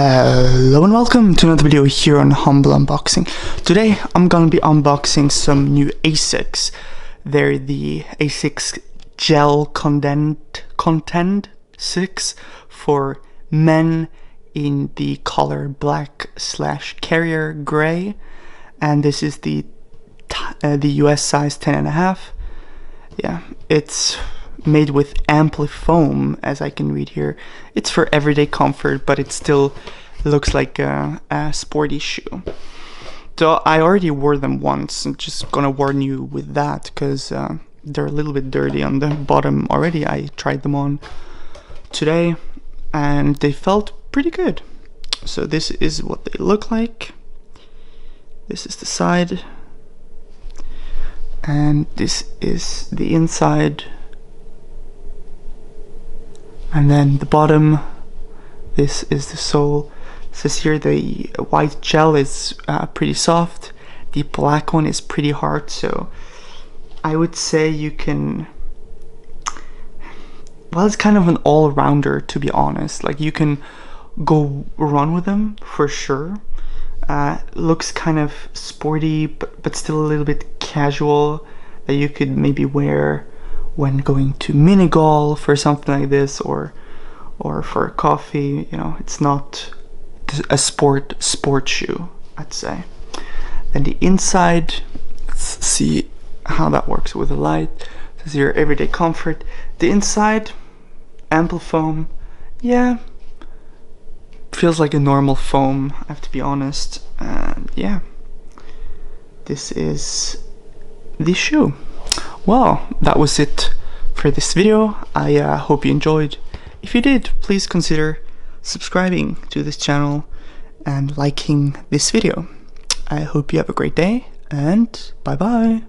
Hello and welcome to another video here on Humble Unboxing. Today I'm gonna be unboxing some new Asics. They're the Asics Gel-Contend 6 for men in the color black/carrier gray, and this is the US size 10.5. Yeah, it's made with AMPLIFOAM, as I can read here. It's for everyday comfort, but it still looks like a sporty shoe. So I already wore them once. I'm just gonna warn you with that, because they're a little bit dirty on the bottom already. I tried them on today and they felt pretty good. So this is what they look like. This is the side, and this is the inside. And then the bottom, this is the sole. It says here the white gel is pretty soft. The black one is pretty hard, so I would say you can, well, it's kind of an all-rounder, to be honest. Like, you can go run with them for sure. Looks kind of sporty, but still a little bit casual, that you could maybe wear when going to mini golf or something like this, or for a coffee. You know, it's not a sport shoe, I'd say. Then the inside, let's see how that works with the light. This is your everyday comfort. The inside, AMPLIFOAM, yeah, feels like a normal foam, I have to be honest. And yeah, this is the shoe. Well, that was it for this video. I hope you enjoyed. If you did, please consider subscribing to this channel and liking this video. I hope you have a great day, and bye bye.